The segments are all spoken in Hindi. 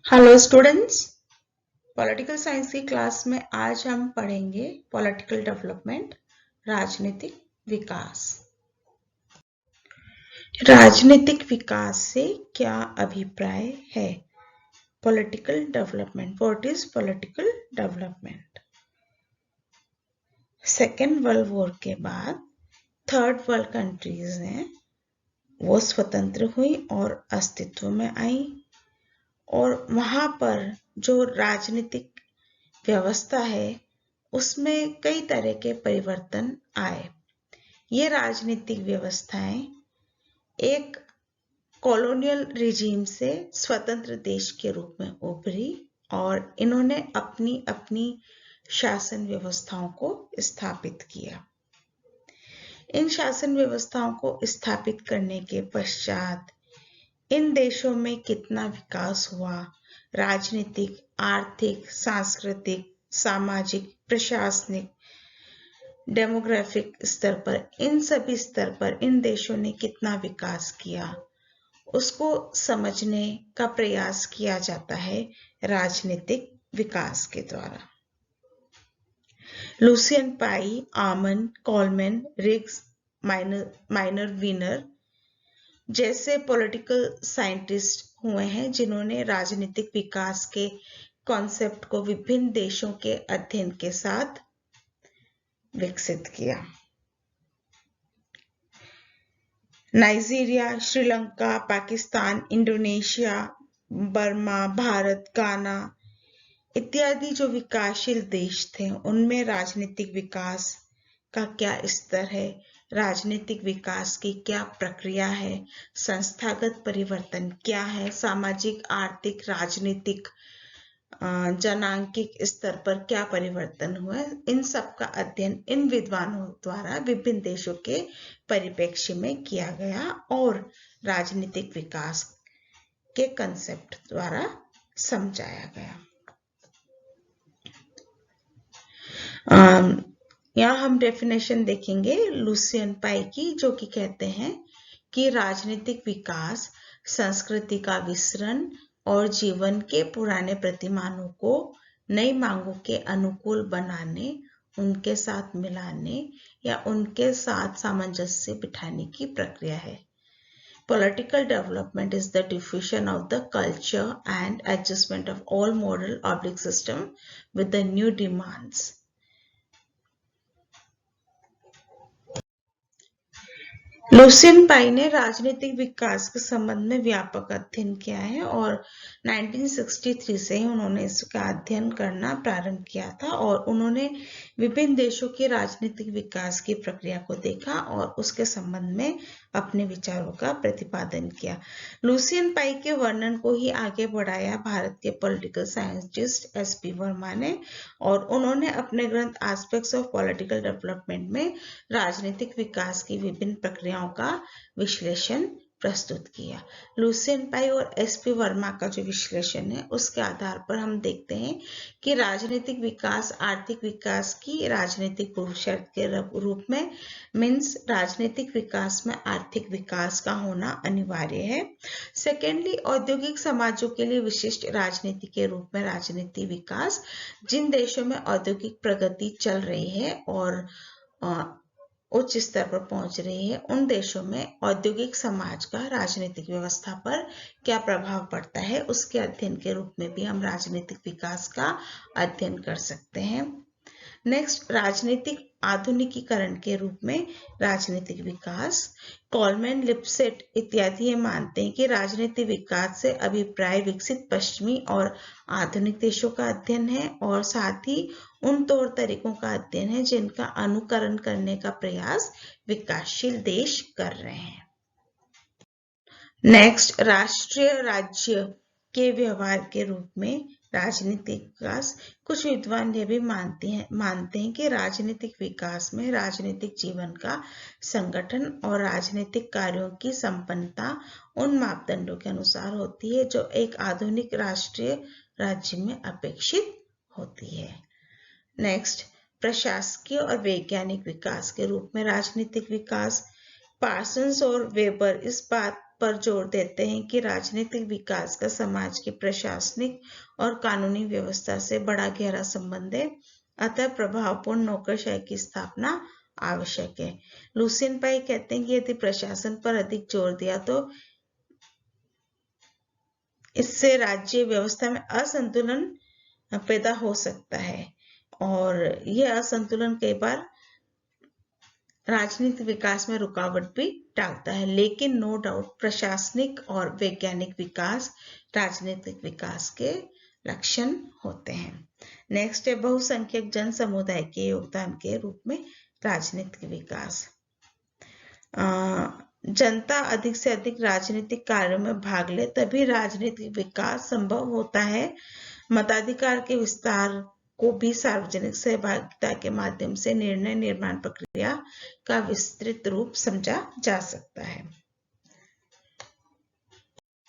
हेलो स्टूडेंट्स, पॉलिटिकल साइंस की क्लास में आज हम पढ़ेंगे पॉलिटिकल डेवलपमेंट, राजनीतिक विकास। राजनीतिक विकास से क्या अभिप्राय है? Political development, what is political development? Second world war के बाद थर्ड वर्ल्ड कंट्रीज हैं वो स्वतंत्र हुई और अस्तित्व में आई, और वहां पर जो राजनीतिक व्यवस्था है उसमें कई तरह के परिवर्तन आए। ये राजनीतिक व्यवस्थाएं एक कॉलोनियल रिजीम से स्वतंत्र देश के रूप में उभरी और इन्होंने अपनी अपनी शासन व्यवस्थाओं को स्थापित किया। इन शासन व्यवस्थाओं को स्थापित करने के पश्चात इन देशों में कितना विकास हुआ, राजनीतिक, आर्थिक, सांस्कृतिक, सामाजिक, प्रशासनिक, डेमोग्राफिक स्तर पर, इन सभी स्तर पर इन देशों ने कितना विकास किया, उसको समझने का प्रयास किया जाता है राजनीतिक विकास के द्वारा। लुसियन पाई, आमन, कॉलमैन, रिग्स, माइनर वीनर जैसे पॉलिटिकल साइंटिस्ट हुए हैं जिन्होंने राजनीतिक विकास के कॉन्सेप्ट को विभिन्न देशों के अध्ययन के साथ विकसित किया। Nigeria, Sri Lanka, Pakistan, Indonesia, Burma, Bharat, गाना इत्यादि जो विकासशील देश थे उनमें राजनीतिक विकास का क्या स्तर है, राजनीतिक विकास की क्या प्रक्रिया है, संस्थागत परिवर्तन क्या है, सामाजिक, आर्थिक, राजनीतिक, जनांकिक स्तर पर क्या परिवर्तन हुआ, इन सब का अध्ययन इन विद्वानों द्वारा विभिन्न देशों के परिप्रेक्ष्य में किया गया और राजनीतिक विकास के कंसेप्ट द्वारा समझाया गया। यहाँ हम डेफिनेशन देखेंगे लुसियन पाई की, जो कि कहते हैं कि राजनीतिक विकास संस्कृति का विसरण और जीवन के पुराने प्रतिमानों को नई मांगों के अनुकूल बनाने, उनके साथ मिलाने या उनके साथ सामंजस्य बिठाने की प्रक्रिया है। Political development is the diffusion of the culture and adjustment of all moral oblique system with the new demands. Lucian Pye ने राजनीतिक विकास के संबंध में व्यापक अध्ययन किया है और 1963 से ही उन्होंने इसका अध्ययन करना प्रारंभ किया था और उन्होंने विभिन्न देशों के राजनीतिक विकास की प्रक्रिया को देखा और उसके संबंध में अपने विचारों का प्रतिपादन किया। लुसियन पाई के वर्णन को ही आगे बढ़ाया भारत के पॉलिटिकल साइंटिस्ट एसपी वर्मा ने, और उन्होंने अपने ग्रंथ एस्पेक्ट्स ऑफ पॉलिटिकल डेवलपमेंट में राजनीतिक विकास की विभिन्न प्रक्रियाओं का विश्लेषण प्रस्तुत किया। लुसियन पाई और एसपी वर्मा का जो विश्लेषण है उसके आधार पर हम देखते हैं कि राजनीतिक विकास आर्थिक विकास की राजनीतिक पूर्व शर्त के रूप में मीन्स राजनीतिक विकास में आर्थिक विकास का होना अनिवार्य है। सेकेंडली, औद्योगिक समाजों के लिए विशिष्ट राजनीति के रूप में राजनीतिक विकास, जिन देशों में औद्योगिक प्रगति चल रही है और उच्च स्तर पर पहुंच रही है, उन देशों में औद्योगिक समाज का राजनीतिक व्यवस्था पर क्या प्रभाव पड़ता है, उसके अध्ययन के रूप में भी हम राजनीतिक विकास का अध्ययन कर सकते हैं। नेक्स्ट, राजनीतिक आधुनिकीकरण के रूप में राजनीतिक विकास। कॉलमैन, लिपसेट इत्यादि ये मानते हैं कि राजनीतिक विकास से अभिप्राय विकसित पश्चिमी और आधुनिक देशों का अध्ययन है और साथ ही उन तौर तरीकों का अध्ययन है जिनका अनुकरण करने का प्रयास विकासशील देश कर रहे हैं। नेक्स्ट, राष्ट्रीय राज्य के व्यवहार के रूप में राजनीतिक विकास। कुछ विद्वान ये भी मानते हैं कि राजनीतिक विकास में राजनीतिक जीवन का संगठन और राजनीतिक कार्यों की संपन्नता उन मापदंडों के अनुसार होती है जो एक आधुनिक राष्ट्रीय राज्य में अपेक्षित होती है। नेक्स्ट, प्रशासकीय और वैज्ञानिक विकास के रूप में राजनीतिक विकास। पार्सन्स और वेबर इस बात पर जोर देते हैं कि राजनीतिक विकास का समाज की प्रशासनिक और कानूनी व्यवस्था से बड़ा गहरा संबंध है, अतः प्रभावपूर्ण नौकरशाही की स्थापना आवश्यक है। लुसियन पाई कहते हैं कि यदि प्रशासन पर अधिक जोर दिया तो इससे राज्य व्यवस्था में असंतुलन पैदा हो सकता है और यह असंतुलन कई बार राजनीतिक विकास में रुकावट भी डालता है। लेकिन नो डाउट प्रशासनिक और वैज्ञानिक विकास राजनीतिक विकास के लक्षण होते हैं। नेक्स्ट है बहुसंख्यक जन समुदाय के योगदान के रूप में राजनीतिक विकास। जनता अधिक से अधिक राजनीतिक कार्यों में भाग ले तभी राजनीतिक विकास संभव होता है। मताधिकार के विस्तार को भी सार्वजनिक सहभागिता के माध्यम से निर्णय निर्माण प्रक्रिया का विस्तृत रूप समझा जा सकता है।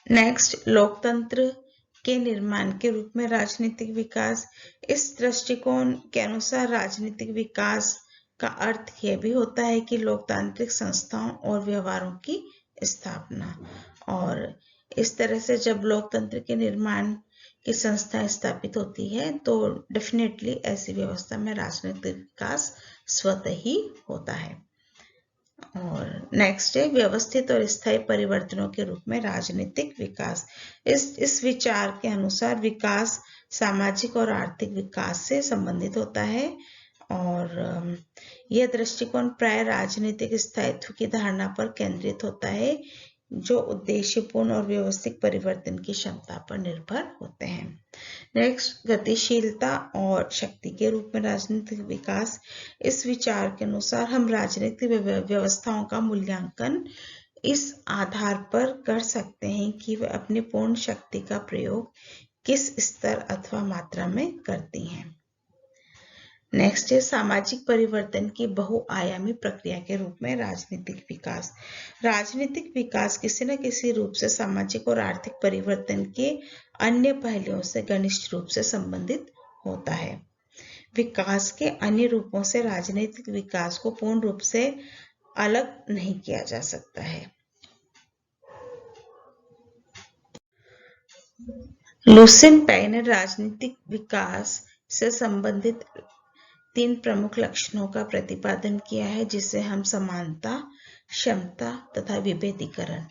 नेक्स्ट, लोकतंत्र के निर्माण के रूप में राजनीतिक विकास। इस दृष्टिकोण के अनुसार राजनीतिक विकास का अर्थ यह भी होता है कि लोकतांत्रिक संस्थाओं और व्यवहारों की स्थापना, और इस तरह से जब लोकतंत्र के निर्माण की संस्थाएं स्थापित होती है तो डेफिनेटली ऐसी व्यवस्था में राजनीतिक विकास स्वतः ही होता है। और नेक्स्ट है व्यवस्थित और स्थायी परिवर्तनों के रूप में राजनीतिक विकास। इस विचार के अनुसार विकास सामाजिक और आर्थिक विकास से संबंधित होता है और यह दृष्टिकोण प्राय राजनीतिक स्थायित्व की धारणा पर केंद्रित होता है जो उद्देश्यपूर्ण और व्यवस्थित परिवर्तन की क्षमता पर निर्भर होते हैं। नेक्स्ट, गतिशीलता और शक्ति के रूप में राजनीतिक विकास। इस विचार के अनुसार हम राजनीतिक व्यवस्थाओं का मूल्यांकन इस आधार पर कर सकते हैं कि वे अपनी पूर्ण शक्ति का प्रयोग किस स्तर अथवा मात्रा में करती हैं। नेक्स्ट है सामाजिक परिवर्तन की बहुआयामी प्रक्रिया के रूप में राजनीतिक विकास। राजनीतिक विकास किसी न किसी रूप से सामाजिक और आर्थिक परिवर्तन के अन्य पहलुओं से घनिष्ठ रूप से संबंधित होता है। विकास के अन्य रूपों से राजनीतिक विकास को पूर्ण रूप से अलग नहीं किया जा सकता है। लुसियन पाई ने राजनीतिक विकास से संबंधित 3 प्रमुख लक्षणों का प्रतिपादन किया है जिसे हम समानता, क्षमता तथा विभेदीकरण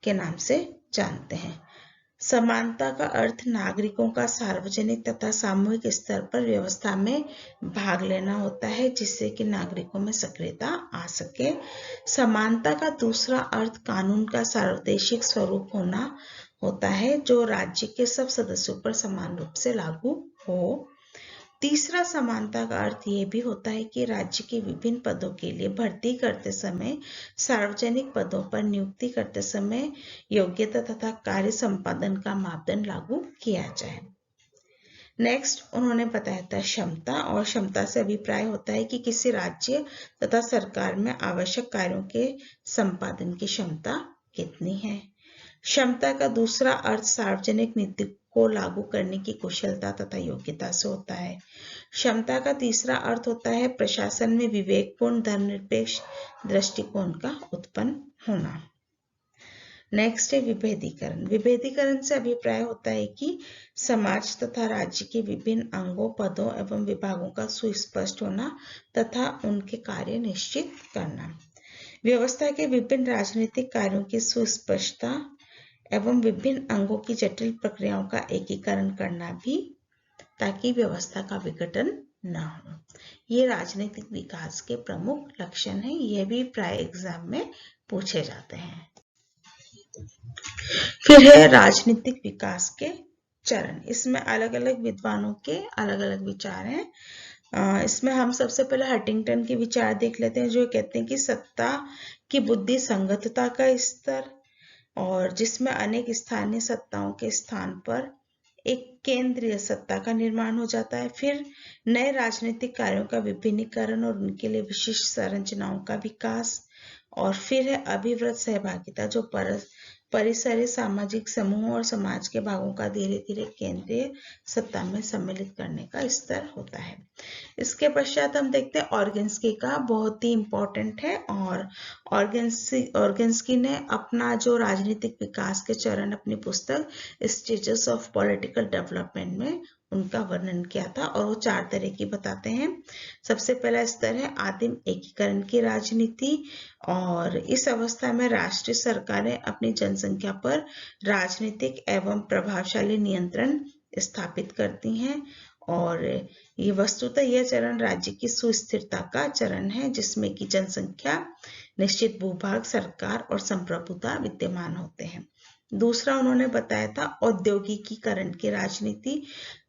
के नाम से जानते हैं। समानता का अर्थ नागरिकों का सार्वजनिक तथा सामूहिक स्तर पर व्यवस्था में भाग लेना होता है जिससे कि नागरिकों में सक्रियता आ सके। समानता का दूसरा अर्थ कानून का सार्वदेशिक स्वरूप होना होता है जो राज्य के सब सदस्यों पर समान रूप से लागू हो। तीसरा समानता का अर्थ यह भी होता है कि राज्य के विभिन्न पदों के लिए भर्ती करते समय, सार्वजनिक पदों पर नियुक्ति करते समय योग्यता तथा कार्य संपादन का मापदंड लागू किया जाए। नेक्स्ट, उन्होंने बताया था क्षमता, और क्षमता से अभिप्राय होता है कि किसी राज्य तथा सरकार में आवश्यक कार्यों के संपादन की क्षमता कितनी है। क्षमता का दूसरा अर्थ सार्वजनिक नीति को लागू करने की कुशलता तथा योग्यता से होता है। क्षमता का तीसरा अर्थ होता है प्रशासन में विवेकपूर्ण धर्मनिरपेक्ष दृष्टिकोण का उत्पन्न होना। नेक्स्ट है विभेदीकरण। विभेदीकरण से अभिप्राय होता है कि समाज तथा राज्य के विभिन्न अंगों, पदों एवं विभागों का सुस्पष्ट होना तथा उनके कार्य निश्चित करना। व्यवस्था के विभिन्न राजनीतिक कार्यों की सुस्पष्टता एवं विभिन्न अंगों की जटिल प्रक्रियाओं का एकीकरण करना भी, ताकि व्यवस्था का विघटन न हो। ये राजनीतिक विकास के प्रमुख लक्षण हैं। यह भी प्राय एग्जाम में पूछे जाते हैं। फिर है राजनीतिक विकास के चरण। इसमें अलग अलग विद्वानों के अलग अलग विचार हैं। इसमें हम सबसे पहले हंटिंगटन के विचार देख लेते हैं जो कहते हैं कि सत्ता की बुद्धि संगतता का स्तर, और जिसमें अनेक स्थानीय सत्ताओं के स्थान पर एक केंद्रीय सत्ता का निर्माण हो जाता है। फिर नए राजनीतिक कार्यों का विभिन्नीकरण और उनके लिए विशिष्ट संरचनाओं का विकास, और फिर है अभिवृद्ध सहभागिता जो परिसरीय सामाजिक समूह और समाज के भागों का धीरे धीरे केंद्रीय सत्ता में सम्मिलित करने का स्तर होता है। इसके पश्चात हम देखते हैं ऑर्गेन्स्की का, बहुत ही इंपॉर्टेंट है। और ऑर्गेन्स्की ने अपना जो राजनीतिक विकास के चरण अपनी पुस्तक स्टेजेस ऑफ पॉलिटिकल डेवलपमेंट में उनका वर्णन किया था, और वो 4 तरह की बताते हैं। सबसे पहला स्तर है आदिम एकीकरण की राजनीति, और इस अवस्था में राष्ट्रीय सरकारें अपनी जनसंख्या पर राजनीतिक एवं प्रभावशाली नियंत्रण स्थापित करती हैं। और ये वस्तुतः यह चरण राज्य की सुस्थिरता का चरण है, जिसमें कि जनसंख्या, निश्चित भूभाग, सरकार और संप्रभुता विद्यमान होते हैं। दूसरा उन्होंने बताया था औद्योगिकीकरण की राजनीति,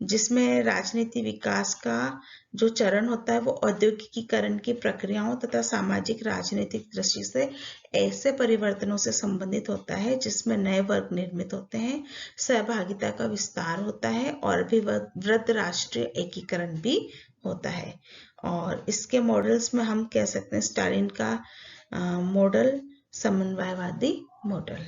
जिसमें राजनीति विकास का जो चरण होता है वो औद्योगिकीकरण की प्रक्रियाओं तथा सामाजिक राजनीतिक दृष्टि से ऐसे परिवर्तनों से संबंधित होता है जिसमें नए वर्ग निर्मित होते हैं, सहभागिता का विस्तार होता है और अभिवृद्ध राष्ट्रीय एकीकरण भी होता है। और इसके मॉडल्स में हम कह सकते हैं स्टालिन का मॉडल, समन्वयवादी मॉडल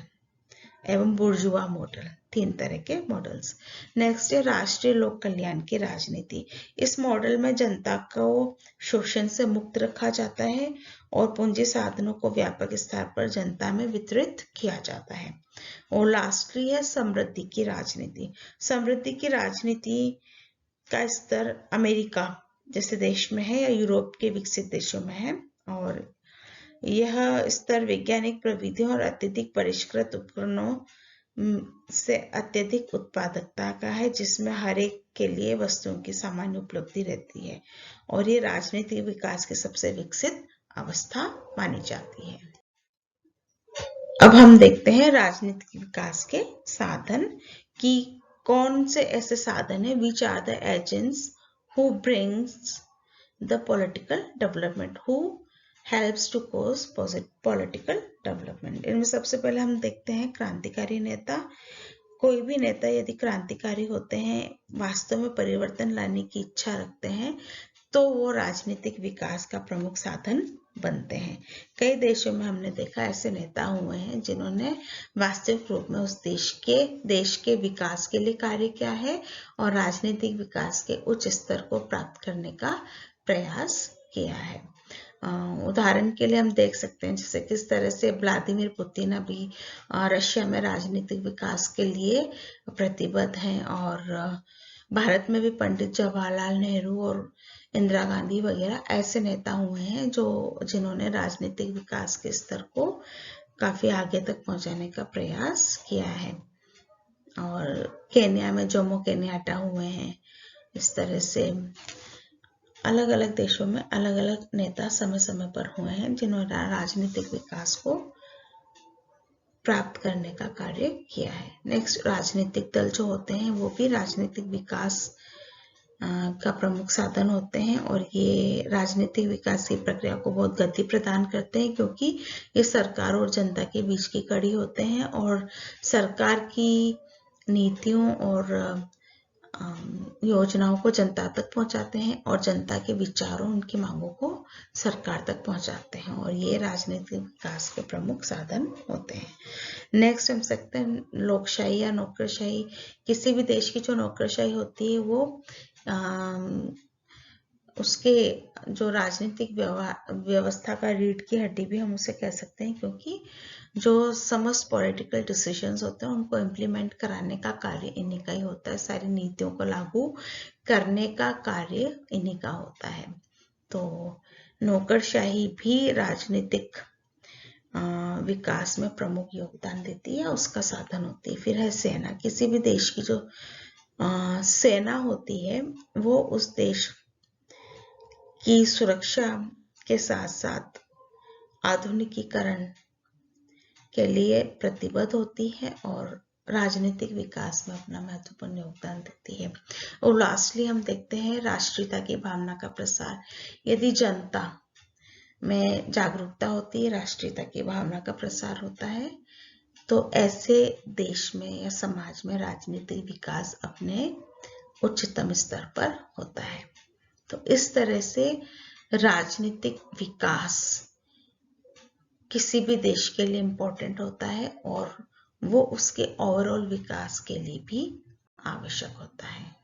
एवं बुर्जुआ मॉडल, 3 तरह के मॉडल्स। नेक्स्ट है राष्ट्रीय लोक कल्याण की राजनीति। इस मॉडल में जनता को शोषण से मुक्त रखा जाता है और पूंजी साधनों को व्यापक स्तर पर जनता में वितरित किया जाता है। और लास्टली है समृद्धि की राजनीति। समृद्धि की राजनीति का स्तर अमेरिका जैसे देश में है या यूरोप के विकसित देशों में है, और यह स्तर वैज्ञानिक प्रविधियों और अत्यधिक परिष्कृत उपकरणों से अत्यधिक उत्पादकता का है, जिसमें हर एक के लिए वस्तुओं की सामान्य उपलब्धि रहती है, और ये राजनीतिक विकास की सबसे विकसित अवस्था मानी जाती है। अब हम देखते हैं राजनीतिक विकास के साधन कि कौन से ऐसे साधन है, which are the agents who brings the political development, who helps to cause political development। इनमें सबसे पहले हम देखते हैं क्रांतिकारी नेता। कोई भी नेता यदि क्रांतिकारी होते हैं, वास्तव में परिवर्तन लाने की इच्छा रखते हैं, तो वो राजनीतिक विकास का प्रमुख साधन बनते हैं। कई देशों में हमने देखा ऐसे नेता हुए हैं जिन्होंने वास्तविक रूप में उस देश के विकास के लिए कार्य किया है और राजनीतिक विकास के उच्च स्तर को प्राप्त करने का प्रयास किया है। उदाहरण के लिए हम देख सकते हैं जैसे किस तरह से व्लादिमीर पुतिन अभी रशिया में राजनीतिक विकास के लिए प्रतिबद्ध हैं, और भारत में भी पंडित जवाहरलाल नेहरू और इंदिरा गांधी वगैरह ऐसे नेता हुए हैं जिन्होंने राजनीतिक विकास के स्तर को काफी आगे तक पहुंचाने का प्रयास किया है। और केन्या में जोमो केन्याटा हुए हैं। इस तरह से अलग अलग देशों में अलग अलग नेता समय समय पर हुए हैं जिन्होंने राजनीतिक विकास को प्राप्त करने का कार्य किया है। नेक्स्ट, राजनीतिक दल जो होते हैं वो भी राजनीतिक विकास का प्रमुख साधन होते हैं, और ये राजनीतिक विकास की प्रक्रिया को बहुत गति प्रदान करते हैं, क्योंकि ये सरकार और जनता के बीच की कड़ी होते हैं और सरकार की नीतियों और योजनाओं को जनता तक पहुंचाते हैं और जनता के विचारों, उनकी मांगों को सरकार तक पहुंचाते हैं, और ये राजनीतिक विकास के प्रमुख साधन होते हैं। नेक्स्ट हम सकते हैं लोकशाही या नौकरशाही। किसी भी देश की जो नौकरशाही होती है वो उसके जो राजनीतिक व्यवस्था का रीढ़ की हड्डी भी हम उसे कह सकते हैं, क्योंकि जो समस्त पॉलिटिकल डिसीजंस होते हैं उनको इम्प्लीमेंट कराने का कार्य इन्हीं का ही होता है, सारी नीतियों को लागू करने का कार्य इन्हीं का होता है। तो नौकरशाही भी राजनीतिक विकास में प्रमुख योगदान देती है, उसका साधन होती है। फिर है सेना। किसी भी देश की जो सेना होती है वो उस देश की सुरक्षा के साथ साथ आधुनिकीकरण के लिए प्रतिबद्ध होती है और राजनीतिक विकास में अपना महत्वपूर्ण योगदान देती है। और लास्टली हम देखते हैं राष्ट्रीयता की भावना का प्रसार। यदि जनता में जागरूकता होती है, राष्ट्रीयता की भावना का प्रसार होता है, तो ऐसे देश में या समाज में राजनीतिक विकास अपने उच्चतम स्तर पर होता है। तो इस तरह से राजनीतिक विकास किसी भी देश के लिए इम्पोर्टेंट होता है और वो उसके ओवरऑल विकास के लिए भी आवश्यक होता है।